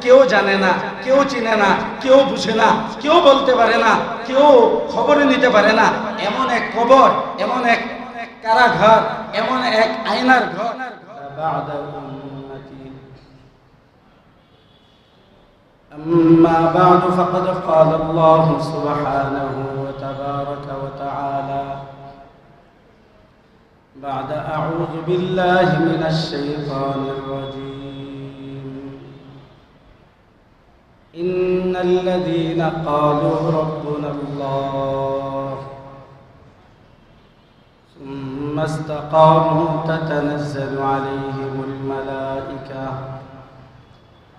কেউ জানে না, কেউ চিনে না, কেউ বুঝে না, কেউ বলতে পারে না, কেউ খবর নিতে পারে না। এমন এক কবর, এমন এক কারাগার, এমন এক আয়নার ঘর। أما بعد فقد قال الله سبحانه وتبارك وتعالى بعد أعوذ بالله من الشيطان الرجيم إن الذين قالوا ربنا الله ثم استقاموا تتنزل عليهم الملائكة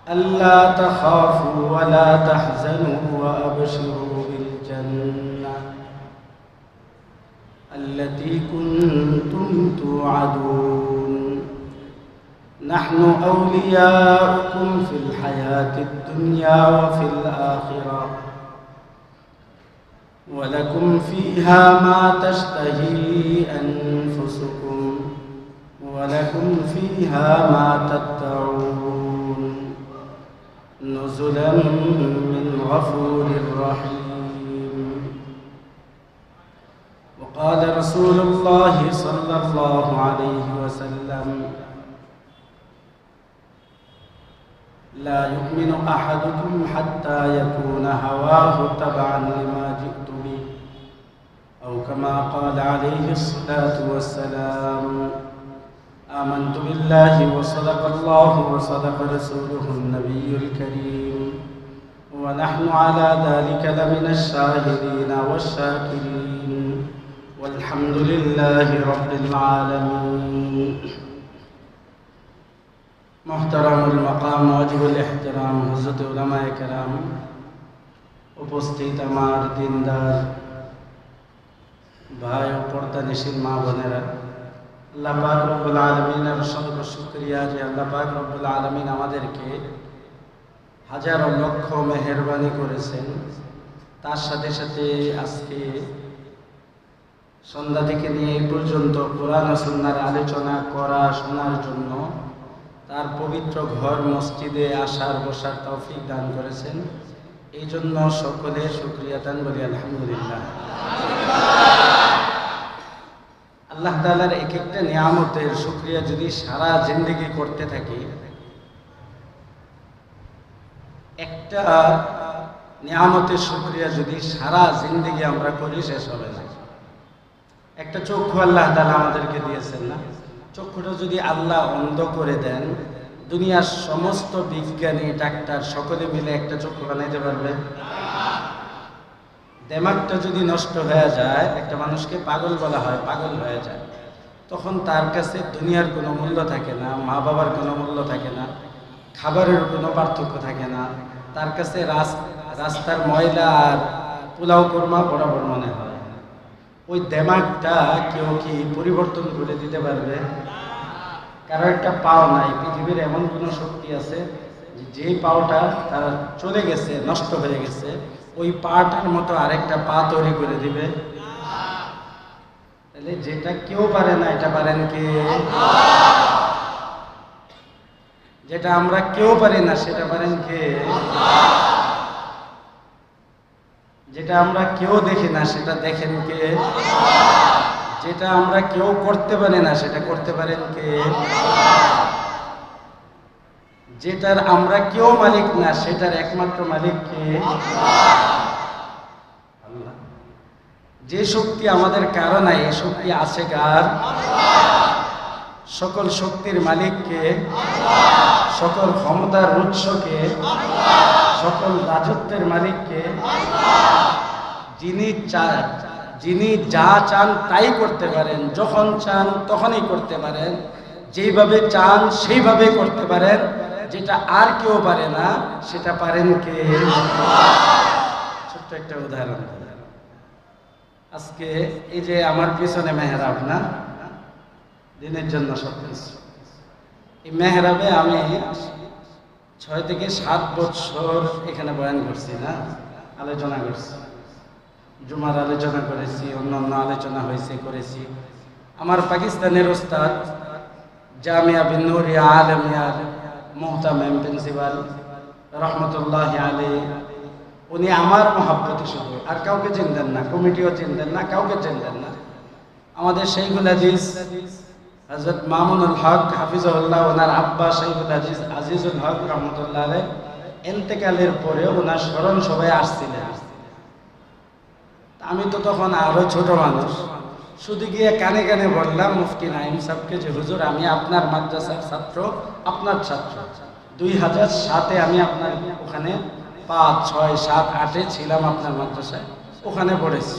ألا تخافوا ولا تحزنوا وأبشروا بالجنة التي كنتم توعدون نحن أولياؤكم في الحياة الدنيا وفي الآخرة ولكم فيها ما تشتهي أنفسكم ولكم فيها ما تدعون نزلا من غفور رحيم. وقال رسول الله صلى الله عليه وسلم لا يؤمن أحدكم حتى يكون هواه تبعا لما جئت به أو كما قال عليه الصلاة والسلام آمنت بالله وصدق الله وصدق رسوله النبي الكريم ونحن على ذلك لمن الشاهدين والشاكرين والحمد لله رب العالمين. محترم المقام واجب الاحترام حضرت علماء کرام উপস্থিত আমার দিনদার ভাই ও পর্দানিশীন মা বোনেরা, আল্লাহ পাক রব্বুল আলামিনের অসংখ্য শুকরিয়া যে আল্লাহ পাক রব্বুল আলামিন আমাদেরকে হাজারো লক্ষ মেহেরবানি করেছেন। তার সাথে সাথে আজকে সন্ধ্যা থেকে নিয়ে এই পর্যন্ত কোরআন ও সুন্নাহর আলোচনা করা শোনার জন্য তার পবিত্র ঘর মসজিদে আসার বসার তৌফিক দান করেছেন। এই জন্য সকলে শুকরিয়া দান বলি আলহামদুলিল্লাহ। আল্লাহ তাআলার এক একটা নিয়ামতের শুকরিয়া যদি সারা জিন্দেগি করতে থাকি, একটা নিয়ামতের শুকরিয়া যদি সারা জিন্দেগি আমরা করি শেষ হবে না। একটা চক্ষু আল্লাহ তাআলা আমাদেরকে দিয়েছেন না, চক্ষুটা যদি আল্লাহ অন্ধ করে দেন, দুনিয়ার সমস্ত বিজ্ঞানী ডাক্তার সকলে মিলে একটা চক্ষু বানাইতে পারবে? দেমাগটা যদি নষ্ট হয়ে যায়, একটা মানুষকে পাগল বলা হয়, পাগল হয়ে যায়, তখন তার কাছে দুনিয়ার কোনো মূল্য থাকে না, মা বাবার কোনো মূল্য থাকে না, খাবারের কোনো পার্থক্য থাকে না, তার কাছে রাস্তার ময়লা আর পোলাও কোরমা বরাবর মনে হয়। ওই দেমাগটা কেউ কি পরিবর্তন করে দিতে পারবে? কারো একটা পাও নাই। পৃথিবীর এমন কোনো শক্তি আছে যেই পাওটা তারা চলে গেছে, নষ্ট হয়ে গেছে, ওই পাটার মতো আরেকটা পা তৈরি করে দিবে? তাহলে যেটা কেউ পারে না, এটা পারেন কে? যেটা আমরা কেউ পারি না, সেটা পারেন কে? যেটা আমরা কেউ দেখি না, সেটা দেখেন কে? যেটা আমরা কেউ করতে পারি না, সেটা করতে পারেন কে? যেটার আমরা কেউ মালিক না, সেটার একমাত্র মালিক কে? আল্লাহ। যে শক্তি আমাদের কারো নাই, এই শক্তি আছে কার? সকল শক্তির মালিক কে? সকল ক্ষমতার উৎস কে? সকল রাজত্বের মালিক কে? যিনি যা চান তাই করতে পারেন, যখন চান তখনই করতে পারেন, যেইভাবে চান সেইভাবে করতে পারেন। যেটা আর কেউ পারে না, সেটা পারেন কে? ছোট্ট একটা উদাহরণ। আজকে এই যে আমার পিছনে মেহরাব না, দিনের জন্য সবকিছু, এই মেহরাবে আমি 6 থেকে 7 বছর এখানে বয়ান করছি, না আলোচনা করছি, জুমার আলোচনা করেছি, অন্যান্য আলোচনা হয়েছে, করেছি। আমার পাকিস্তানের ওস্তাদ জামিয়া বিন নূরিয়া আলমিয়ার মোহতামিম প্রিন্সিপাল রহমতুল্লাহ আলাইহি, উনি আমার মহাব্বতে শুধু, আর কাউকে চিনতেন না, কমিটিও চিনতেন না, কাউকে চিনতেন না। আমাদের শাইখুল হাদিস হযরত মামুনুল হক হাফিজাহুল্লাহ, ওনার আব্বা শাইখুল হাদিস আজিজুল হক রহমতুল্লাহ আলাইহি ইন্তেকালের পরে ওনার স্মরণ সভায় আসছিলেন। আমি তো তখন আরো ছোট মানুষ, শুধু গিয়ে কানে কানে বললাম মুফতি নাইম সাহেবকে যে হুজুর আমি আপনার মাদ্রাসার ছাত্র, আপনার ছাত্র। 2007-এ আমি আপনার ওখানে 5, 6, 7, 8-এ ছিলাম আপনার মাদ্রাসায়, ওখানে পড়েছি।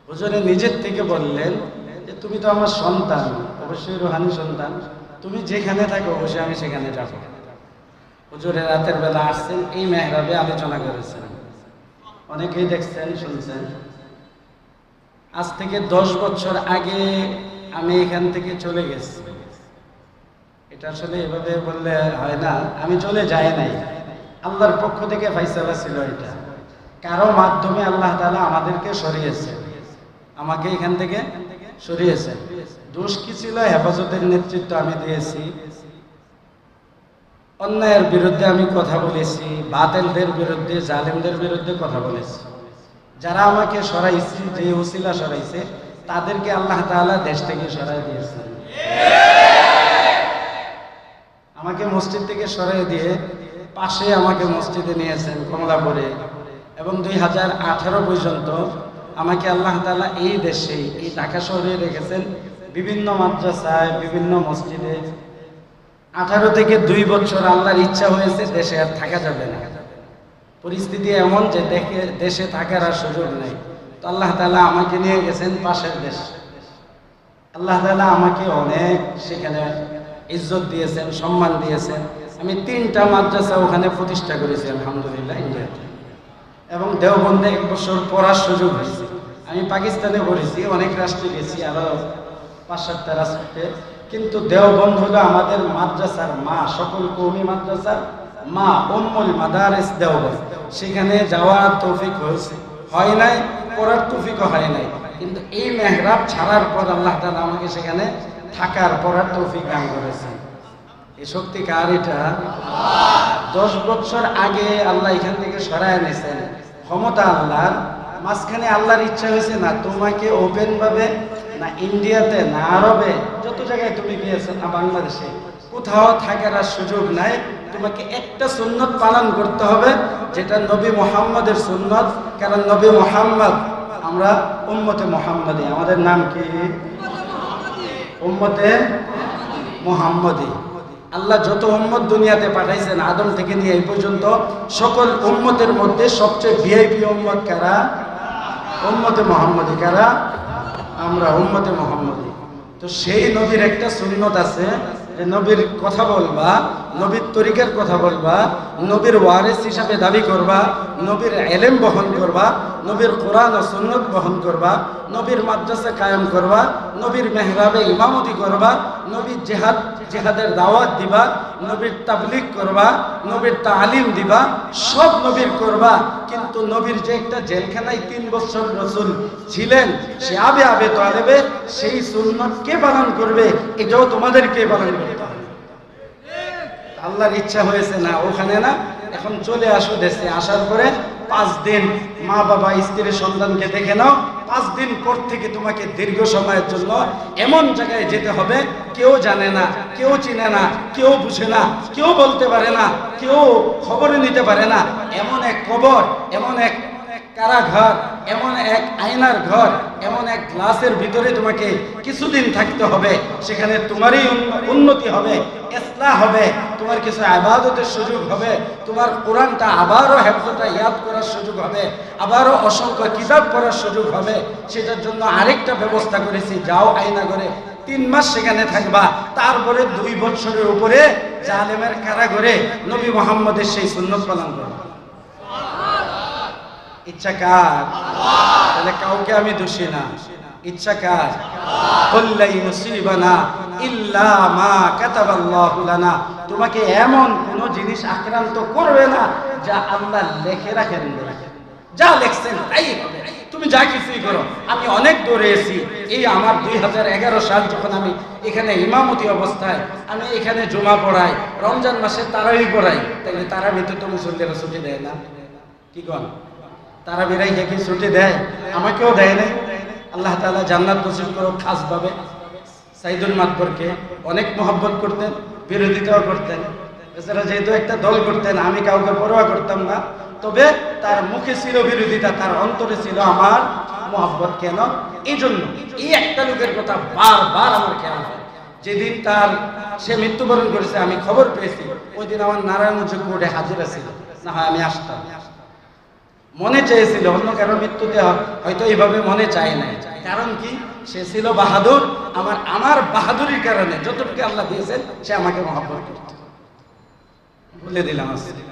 হুজুরে নিজের থেকে বললেন যে তুমি তো আমার সন্তান, অবশ্যই রুহানি সন্তান, তুমি যেখানে থাকো অবশ্যই আমি সেখানে যাবো। হুজুরে রাতের বেলা আসছেন, এই মেহরাবে আলোচনা করেছেন, অনেকেই দেখছেন শুনছেন। আজ থেকে 10 বছর আগে আমি এখান থেকে চলে গেছি। এটা আসলে এভাবে বললে হয় না, আমি চলে যাই নাই, আল্লাহর পক্ষ থেকে ফাইসালা ছিল এটা। কারো মাধ্যমে আল্লাহ তাআলা আমাদেরকে সরিয়েছে, আমাকে এখান থেকে সরিয়েছে। দোষ কি ছিল? হেফাজতের নেতৃত্ব আমি দিয়েছি, অন্যায়ের বিরুদ্ধে আমি কথা বলেছি, বাতিলদের বিরুদ্ধে, জালেমদের বিরুদ্ধে কথা বলেছি। যারা আমাকে সরাইছে, যে ওসিলা সরাইছে, তাদেরকে আল্লাহ তাআলা দেশ থেকে সরাই দিয়েছেন। আমাকে মসজিদ থেকে সরাই দিয়ে পাশে আমাকে মসজিদে নিয়েছেন কমলাপুরে, এবং 2018 পর্যন্ত আমাকে আল্লাহ তাআলা এই দেশে, এই ঢাকা শহরে রেখেছেন, বিভিন্ন মাদ্রাসায়, বিভিন্ন মসজিদে। 18 থেকে 2 বছর আল্লাহর ইচ্ছা হয়েছে দেশে আর থাকা যাবে না, পরিস্থিতি এমন যে দেশে থাকার আর সুযোগ নেই। তো আল্লাহ তাআলা আমাকে নিয়ে গেছেন পাশের দেশ। আল্লাহ তাআলা আমাকে অনেক সেখানে ইজ্জত দিয়েছেন, সম্মান দিয়েছেন। আমি 3টা মাদ্রাসা ওখানে প্রতিষ্ঠা করেছি আলহামদুলিল্লাহ ইন্ডিয়াতে, এবং দেওবন্দে 1 বছর পড়ার সুযোগ হয়েছে। আমি পাকিস্তানে পড়েছি, অনেক রাষ্ট্রে গেছি, আরো 5-7টা রাষ্ট্রে। কিন্তু দেওবন্দ হলো আমাদের মাদ্রাসার মা, সকল কওমি মাদ্রাসার মা, উম্মুল মাদারিস দেওবন্দ। সেখানে যাওয়ার তৌফিক হয়েছে, হয় নাই, পড়ার তৌফিকও হয় নাই। কিন্তু এই মেহরাব ছাড়ার পর আল্লাহ তাআলা আমাকে সেখানে থাকার, পড়ার তৌফিক দান করেছেন। এই শক্তি কার? এটা 10 বছর আগে আল্লাহ এখান থেকে সরায় নিয়েছেন, ক্ষমতা আল্লাহর। মাঝখানে আল্লাহর ইচ্ছা হয়েছে না তোমাকে ওপেন ভাবে, না ইন্ডিয়াতে, না আরবে, যত জায়গায় তুমি গিয়েছো, না বাংলাদেশে, কোথাও থাকার আর সুযোগ নাই। তোমাকে একটা সুন্নত পালন করতে হবে, যেটা নবী মুহাম্মদের সুন্নত। কারণ নবী মুহাম্মদ, আমরা উম্মতে মুহাম্মদী, আমাদের নাম কি? উম্মতে মুহাম্মদী। আল্লাহ যত উম্মত দুনিয়াতে পাঠাইছেন আদম থেকে নিয়ে এই পর্যন্ত, সকল উম্মতের মধ্যে সবচেয়ে ভিআইপি উম্মত কারা? উম্মতে মুহাম্মদী। কারা? আমরা উম্মতে মুহাম্মদী। তো সেই নবীর একটা সুন্নত আছে যে নবীর কথা বলবা, নবীর তরিকার কথা বলবা, নবীর ওয়ারিস হিসাবে দাবি করবা, নবীর ইলম বহন করবা, নবীর কোরআন ও সুন্নাত বহন করবা, নবীর মাদ্রাসা কায়েম করবা, নবীর মেহরাবে ইমামতি করবা, নবীর জিহাদের দাওয়াত দিবা, নবীর তাবলীগ করবা, নবীর তালিম দিবা, সব নবীর করবা। কিন্তু নবীর যে একটা জেলখানায় 3 বছর রাসূল ছিলেন, সে আবে আবে তালেবে, সেই সুন্নাত কে পালন করবে? এটাও তোমাদেরকে পালন করতে হবে। আল্লাহর ইচ্ছা হয়েছে না ওখানে, না এখন চলে আসো দেশে। আসার পরে 5 দিন মা বাবা স্ত্রী সন্তানকে দেখে নাও। 5 দিন পর থেকে তোমাকে দীর্ঘ সময়ের জন্য এমন জায়গায় যেতে হবে, কেউ জানে না, কেউ চিনে না, কেউ বুঝে না, কেউ বলতে পারে না, কেউ খবরে নিতে পারে না, এমন এক কবর, এমন এক কারাগার, এমন এক আয়নার ঘর, এমন এক গ্লাসের ভিতরে তোমাকে কিছুদিন থাকতে হবে। সেখানে তোমারই উন্নতি হবে, ইসলাহ হবে, তোমার কিছু ইবাদতের সুযোগ হবে, তোমার কোরআনটা আবারও হেফজটা ইয়াদ করার সুযোগ হবে, আবারও অসংখ্য কিতাব পড়ার সুযোগ হবে। সেটার জন্য আরেকটা ব্যবস্থা করেছি, যাও আয়না করে 3 মাস সেখানে থাকবা, তারপরে 2 বছরের উপরে জালেমের কারাগারে নবী মুহাম্মদের সেই সুন্নাত পালন করবা। ইচ্ছা কার? তাহলে কাউকে আমি দোষী না, ইচ্ছা কার? কুল্লাই মুসিবানা ইল্লা মা কাতাবাল্লাহু লানা। তোমাকে এমন কোন জিনিস আক্রান্ত করবে না যা আল্লাহ লিখে রাখেন। যা লেখছেন তাই হবে, তুমি যা কিছুই করো। আমি অনেক দৌড়েছি, এই আমার 2011 সাল যখন আমি এখানে ইমামতি অবস্থায় আমি এখানে জুমা পড়াই, রমজান মাসে তারাবি পড়াই, তাহলে তারাবিতে তো মুসল্লিরা ছুটি দেয় না, কি কন? তারাবিরাই কি ছুটি দেয়? আমাকেও দেয় নাই। আল্লাহ তাআলা জান্নাত নসিব করুক। খাসভাবে সাইদুল মাতবরকে অনেক মহব্বত করতেন, বিরোধিতাও করতেন। এছাড়া যেহেতু একটা দল করতেন, আমি কাউকে পরোয়া করতাম না, তবে তার মুখে ছিল বিরোধিতা, তার অন্তরে ছিল আমার মহব্বত। কেন? এই জন্য এই একটা লোকের কথা বারবার আমার খেয়াল হয়। যেদিন সে মৃত্যুবরণ করেছে আমি খবর পেয়েছি, ওই দিন আমার নারায়ণগঞ্জ কোর্টে হাজিরা ছিল, না হয় আমি আসতাম। মনে চেয়েছিল, অন্য কারো মৃত্যুতে হয়তো এইভাবে মনে চায় নাই। কারণ কি? সে ছিল বাহাদুর। আমার বাহাদুরির কারণে যতটুকু আল্লাহ দিয়েছেন সে আমাকে মহব্বত করত। বলে দিলাম আজকে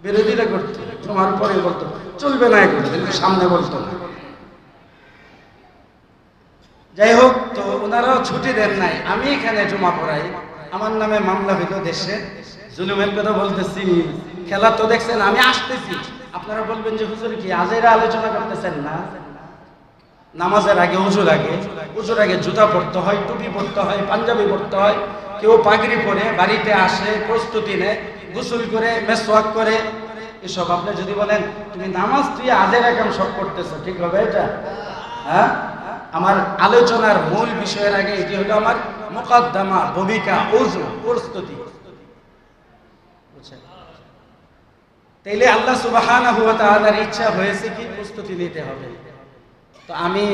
বিরোধীরা করতো, তোমার পরে বলতো চলবে না এগুলো, কিন্তু সামনে বলতো না। যাই হোক, তো ওনারাও ছুটি দেন নাই, আমি এখানে জমা পড়াই। আমার নামে মামলা হইল দেশে, জুলুমের কথা বলতেছি। খেলা তো দেখছেন, আমি আসতেছি, আপনারা বলবেন যে হুজুর কি আজেরা আলোচনা করতেছেন না? নামাজের আগে হুজুর আগে জুতা পরতে হয়, টুপি পরতে হয়, পাঞ্জাবি পরতে হয়। কেউ পাগড়ি পরে বাড়িতে আসে, প্রস্তুতি নেয়, গোসল করে, মেসওয়াক করে। এসব আপনি যদি বলেন তুমি নামাজ তুই আজেরা কাম সব করতেছো, ঠিক হবে এটা? হ্যাঁ, আমার আলোচনার মূল বিষয়ের আগে এটি হলো আমার মুকদ্দমা, ভূমিকা, ওযু, প্রস্তুতি। তাইলে আল্লাহ সুবহানাহু ওয়া তাআলার ইচ্ছা হয়েছে কি প্রস্তুতি নিতে হবে। তো আমি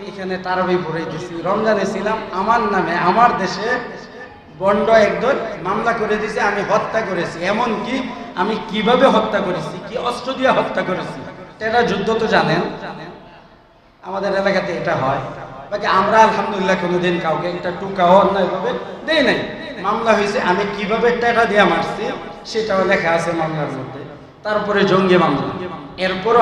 এখানে তারাবি পড়ে দিছি, রমজানে ছিলাম, আমার নামে আমার দেশে বন্ড একদল মামলা করে দিয়েছে আমি হত্যা করেছি। এমন কি আমি কিভাবে হত্যা করেছি, কি অস্ত্র দিয়ে হত্যা করেছি, এটা যুদ্ধ তো জানেন, আমাদের এলাকাতে এটা হয়। বাকি আমরা আলহামদুলিল্লাহ কোনোদিন কাউকে একটা টুকাও অন্যায়ভাবে দেই নাই। মামলা হয়েছে আমি কিভাবে টেটা দিয়ে মারছি সেটাও লেখা আছে মামলার মধ্যে। তারপরে জঙ্গি মামলা, এরপরও